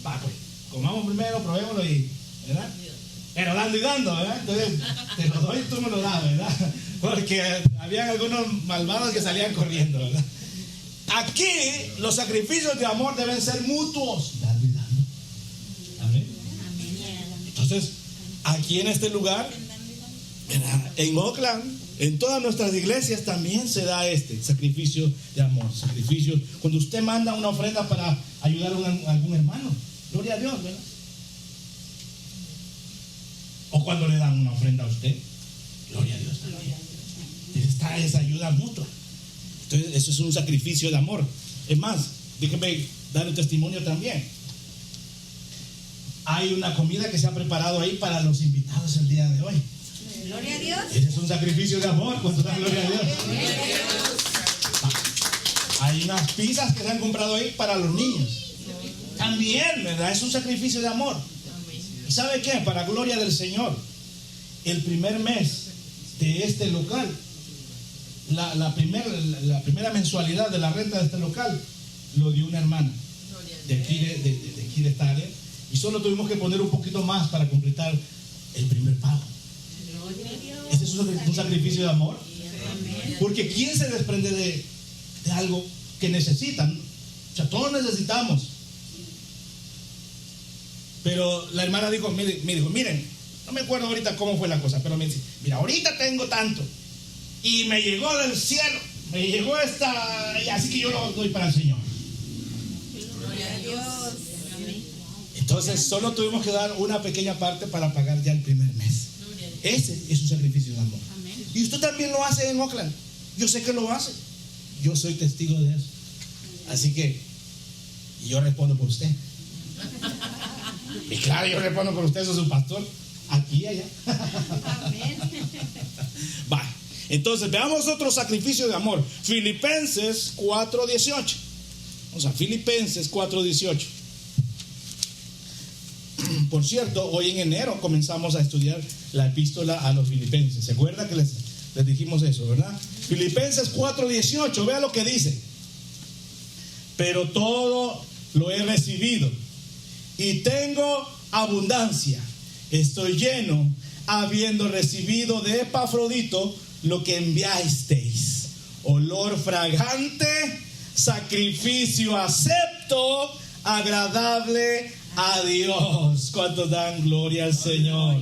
Speaker 1: Pues, comamos primero, probémoslo y, ¿verdad? Pero dando y dando, ¿verdad? Entonces, te lo doy y tú me lo das, ¿verdad? Porque habían algunos malvados que salían corriendo, ¿verdad? Aquí, los sacrificios de amor deben ser mutuos. Dando y dando. Amén. Entonces, aquí en este lugar, en Oakland, en todas nuestras iglesias también se da este sacrificio de amor. Sacrificio, cuando usted manda una ofrenda para ayudar a algún hermano, gloria a Dios, ¿verdad? O cuando le dan una ofrenda a usted, gloria a Dios también. Está esa ayuda mutua. Entonces, eso es un sacrificio de amor. Es más, déjeme dar un testimonio también. Hay una comida que se ha preparado ahí para los invitados el día de hoy.
Speaker 2: Gloria a Dios.
Speaker 1: Ese es un sacrificio de amor. ¿Cuánto dan gloria a Dios? Hay unas pizzas que se han comprado ahí para los niños. También, ¿verdad? Es un sacrificio de amor. ¿Y sabe qué? Para gloria del Señor, el primer mes de este local, la primera mensualidad de la renta de este local lo dio una hermana de aquí de esta área, y solo tuvimos que poner un poquito más para completar el primer pago. Ese es un sacrificio de amor, porque ¿quién se desprende de algo que necesitan? O sea, todos necesitamos. Pero la hermana dijo, me dijo, miren, no me acuerdo ahorita cómo fue la cosa, pero me dice, mira, ahorita tengo tanto y me llegó del cielo, me llegó esta, y así que yo lo doy para el Señor.
Speaker 2: Gloria a Dios.
Speaker 1: Entonces solo tuvimos que dar una pequeña parte para pagar ya el primer mes. Ese es un sacrificio de amor. Y usted también lo hace en Oakland. Yo sé que lo hace. Yo soy testigo de eso. Así que yo respondo por usted. Y claro, yo respondo por usted, soy su pastor. Aquí y allá.
Speaker 2: Amén.
Speaker 1: Va. Entonces veamos otro sacrificio de amor. Filipenses 4:18. O sea, Filipenses 4:18. Por cierto, hoy en enero comenzamos a estudiar la epístola a los filipenses. ¿Se acuerdan que les dijimos eso, verdad? Filipenses 4:18, vea lo que dice. Pero todo lo he recibido y tengo abundancia. Estoy lleno, habiendo recibido de Epafrodito lo que enviasteis, olor fragante, sacrificio acepto, agradable a Dios. ¿Cuántos dan gloria al Señor?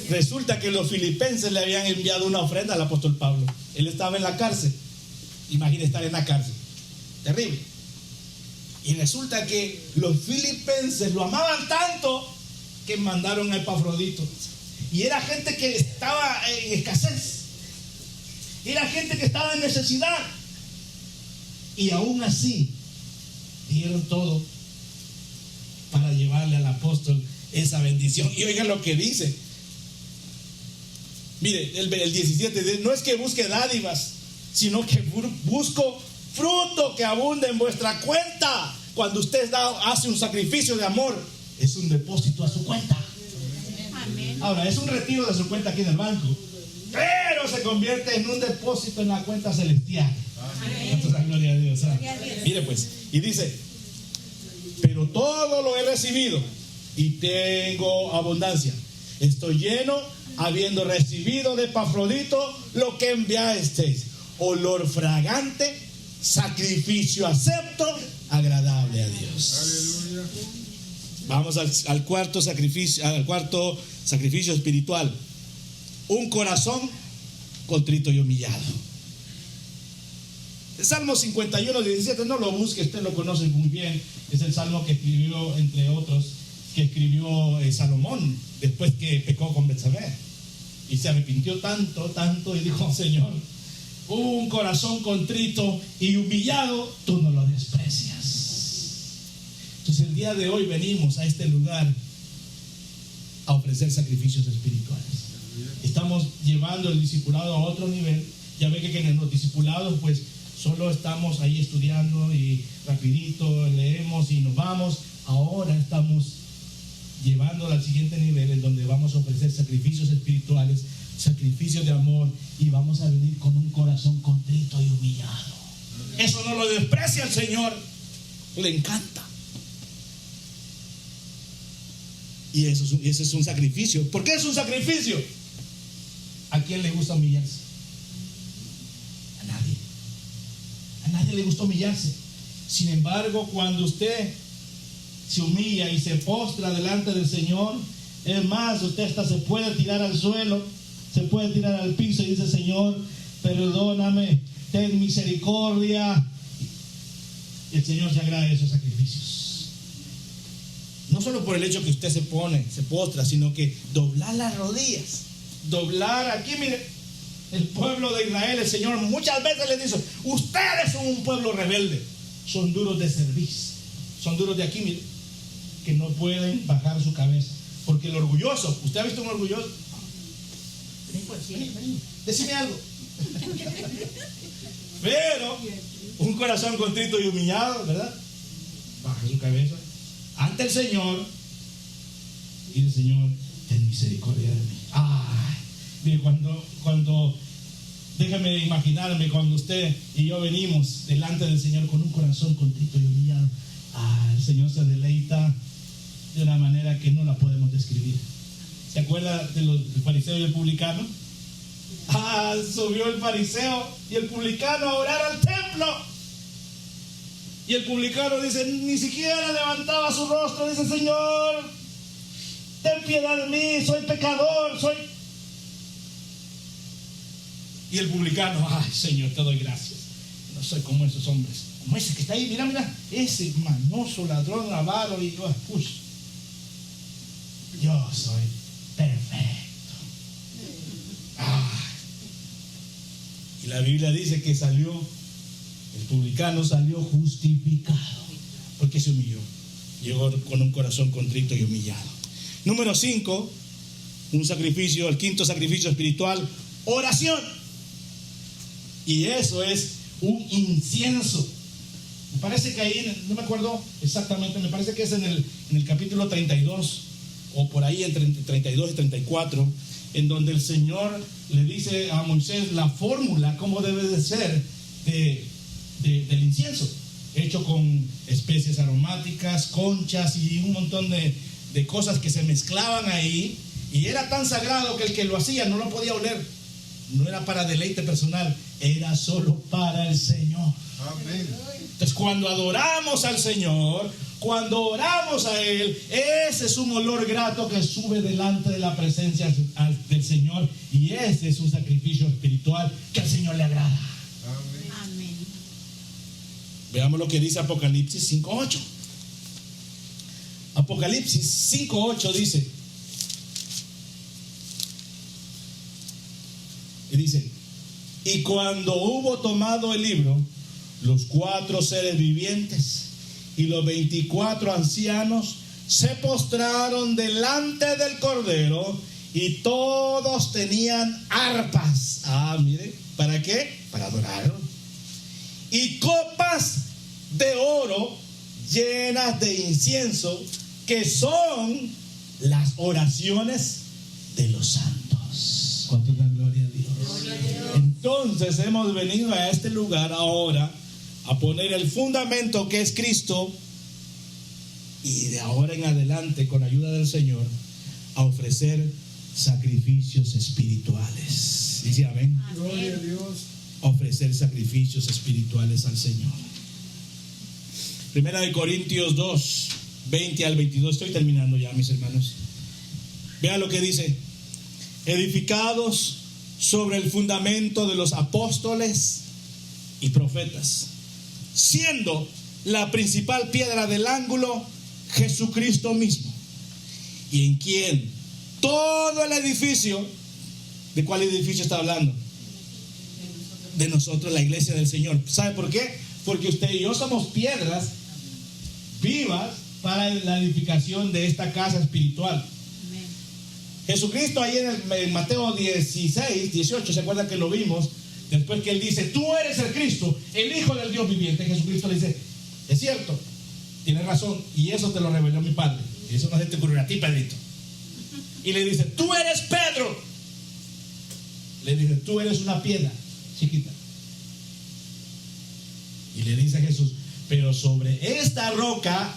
Speaker 1: Resulta que los filipenses le habían enviado una ofrenda al apóstol Pablo. Él estaba en la cárcel. Imagínate estar en la cárcel. Terrible. Y resulta que los filipenses lo amaban tanto que mandaron a Epafrodito. Y era gente que estaba en escasez. Era gente que estaba en necesidad. Y aún así dieron todo para llevarle al apóstol esa bendición. Y oigan lo que dice. Mire, el 17, no es que busque dádivas, sino que busco fruto que abunde en vuestra cuenta. Cuando usted hace un sacrificio de amor, es un depósito a su cuenta.
Speaker 2: Amén.
Speaker 1: Ahora, es un retiro de su cuenta aquí en el banco, pero se convierte en un depósito en la cuenta celestial. Entonces, gloria a Dios.
Speaker 2: Gloria a Dios.
Speaker 1: Mire pues, y dice, pero todo lo he recibido y tengo abundancia. Estoy lleno, habiendo recibido de Epafrodito lo que enviasteis, olor fragante, sacrificio acepto, agradable a Dios.
Speaker 4: Aleluya.
Speaker 1: Vamos al cuarto sacrificio espiritual. Un corazón contrito y humillado. El Salmo 51:17, no lo busque, usted lo conoce muy bien. Es el salmo que escribió, entre otros, que escribió Salomón después que pecó con Betsabé. Y se arrepintió tanto y dijo, Señor, un corazón contrito y humillado, tú no lo desprecias. Entonces el día de hoy venimos a este lugar a ofrecer sacrificios espirituales. Estamos llevando el discipulado a otro nivel. Ya ve que en los discipulados pues solo estamos ahí estudiando y rapidito leemos y nos vamos. Ahora estamos llevándolo al siguiente nivel, en donde vamos a ofrecer sacrificios espirituales, sacrificios de amor, y vamos a venir con un corazón contrito y humillado. Eso no lo desprecia el Señor, le encanta. Y ese es un sacrificio. ¿Por qué es un sacrificio? ¿A quién le gusta humillarse? A nadie. A nadie le gusta humillarse. Sin embargo, cuando usted se humilla y se postra delante del Señor, es más, usted hasta se puede tirar al suelo, se puede tirar al piso y dice, Señor, perdóname, ten misericordia. El Señor se agrada de esos sacrificios. No solo por el hecho que usted se postra, sino que doblar las rodillas, doblar aquí, mire, el pueblo de Israel, el Señor muchas veces les dice, ustedes son un pueblo rebelde, son duros de cerviz, son duros de aquí, mire, que no pueden bajar su cabeza, porque el orgulloso, ¿usted ha visto un orgulloso? Vení, decime algo. Pero un corazón contrito y humillado, ¿verdad? Baja su cabeza ante el Señor y dice: Señor, ten misericordia de mí. Ay, mire, cuando déjame imaginarme cuando usted y yo venimos delante del Señor con un corazón contrito y humillado. El Señor se deleita de una manera que no la podemos describir. ¿Se acuerda del fariseo y el publicano? Subió el fariseo y el publicano a orar al templo. Y el publicano dice, ni siquiera levantaba su rostro, dice: Señor, ten piedad de mí, soy pecador, Y el publicano: ay, Señor, te doy gracias. No soy como esos hombres, como ese que está ahí, mira, ese manoso, ladrón, avaro, y yo soy perfecto. Y la Biblia dice que el publicano salió justificado, porque se humilló, llegó con un corazón contrito y humillado. Número 5, el quinto sacrificio espiritual: oración. Y eso es un incienso. Me parece que ahí, no me acuerdo exactamente, me parece que es en el capítulo 32, o por ahí entre 32 y 34, en donde el Señor le dice a Moisés la fórmula, cómo debe de ser del incienso, hecho con especies aromáticas, conchas y un montón de cosas que se mezclaban ahí, y era tan sagrado que el que lo hacía no lo podía oler. No era para deleite personal, era solo para el Señor.
Speaker 4: Amén.
Speaker 1: Entonces, cuando adoramos al Señor, cuando oramos a Él, ese es un olor grato que sube delante de la presencia del Señor, y ese es un sacrificio espiritual que al Señor le agrada.
Speaker 2: Amén.
Speaker 1: Veamos lo que dice Apocalipsis 5:8. Apocalipsis 5:8 dice: y cuando hubo tomado el libro, los 4 seres vivientes y los 24 ancianos se postraron delante del Cordero, y todos tenían arpas. Mire, ¿para qué? Para adorarlo. Y copas de oro llenas de incienso, que son las oraciones de los santos. ¿Cuánto da gloria a Dios? Entonces hemos venido a este lugar ahora a poner el fundamento, que es Cristo, y de ahora en adelante, con ayuda del Señor, a ofrecer sacrificios espirituales. Dice amén.
Speaker 4: Gloria a Dios.
Speaker 1: Ofrecer sacrificios espirituales al Señor. Primera de Corintios 2, 20 al 22. Estoy terminando ya, mis hermanos. Vean lo que dice: edificados sobre el fundamento de los apóstoles y profetas, siendo la principal piedra del ángulo Jesucristo mismo, y en quien todo el edificio, ¿de cuál edificio está hablando? De nosotros, la iglesia del Señor. ¿Sabe por qué? Porque usted y yo somos piedras vivas para la edificación de esta casa espiritual. Jesucristo ahí en Mateo 16, 18, ¿se acuerdan que lo vimos? Después que Él dice: tú eres el Cristo, el Hijo del Dios viviente. Jesucristo le dice: es cierto, tienes razón, y eso te lo reveló mi Padre. Y eso no se te ocurrió a ti, Pedrito. Y le dice: tú eres Pedro. Le dice: tú eres una piedra chiquita. Y le dice a Jesús: pero sobre esta roca,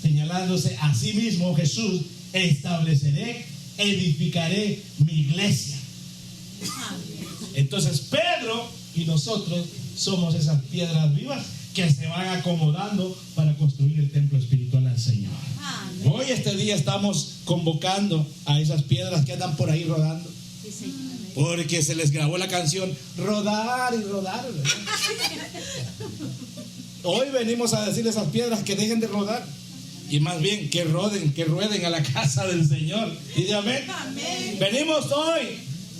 Speaker 1: señalándose a sí mismo Jesús, estableceré, edificaré mi iglesia. Entonces Pedro y nosotros somos esas piedras vivas que se van acomodando para construir el templo espiritual al Señor. Hoy, este día, estamos convocando a esas piedras que andan por ahí rodando, porque se les grabó la canción rodar y rodar, ¿verdad? Hoy venimos a decirle a esas piedras que dejen de rodar, y más bien que rueden a la casa del Señor. Y de amén. Venimos hoy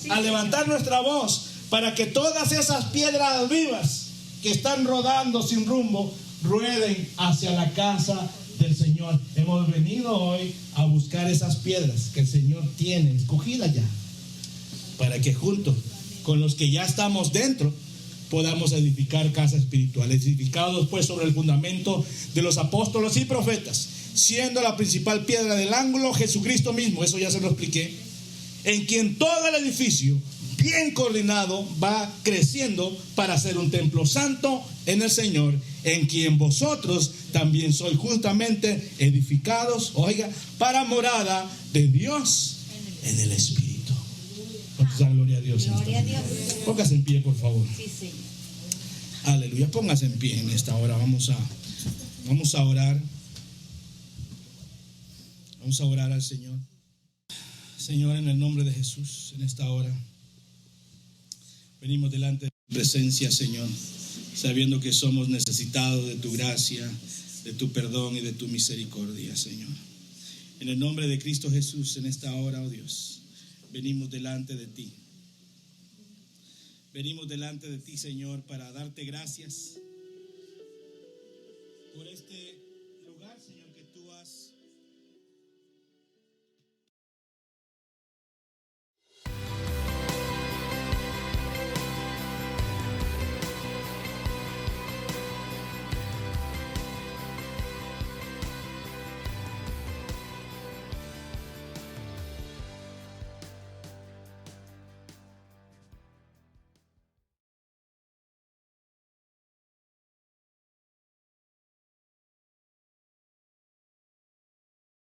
Speaker 1: a levantar nuestra voz para que todas esas piedras vivas que están rodando sin rumbo rueden hacia la casa del Señor. Hemos venido hoy a buscar esas piedras que el Señor tiene escogidas ya, para que juntos con los que ya estamos dentro podamos edificar casa espiritual, edificados pues sobre el fundamento de los apóstoles y profetas, siendo la principal piedra del ángulo Jesucristo mismo, eso ya se lo expliqué, en quien todo el edificio, bien coordinado, va creciendo para ser un templo santo en el Señor, en quien vosotros también sois juntamente edificados, oiga, para morada de Dios en el Espíritu. Gloria a Dios.
Speaker 2: Gloria a Dios.
Speaker 1: Póngase en pie, por favor.
Speaker 2: Sí, Señor.
Speaker 1: Aleluya, póngase en pie en esta hora. Vamos a orar. Vamos a orar al Señor. Señor, en el nombre de Jesús, en esta hora venimos delante de tu presencia, Señor, sabiendo que somos necesitados de tu gracia, de tu perdón y de tu misericordia, Señor. En el nombre de Cristo Jesús, en esta hora, oh Dios, venimos delante de ti. Venimos delante de ti, Señor, para darte gracias por este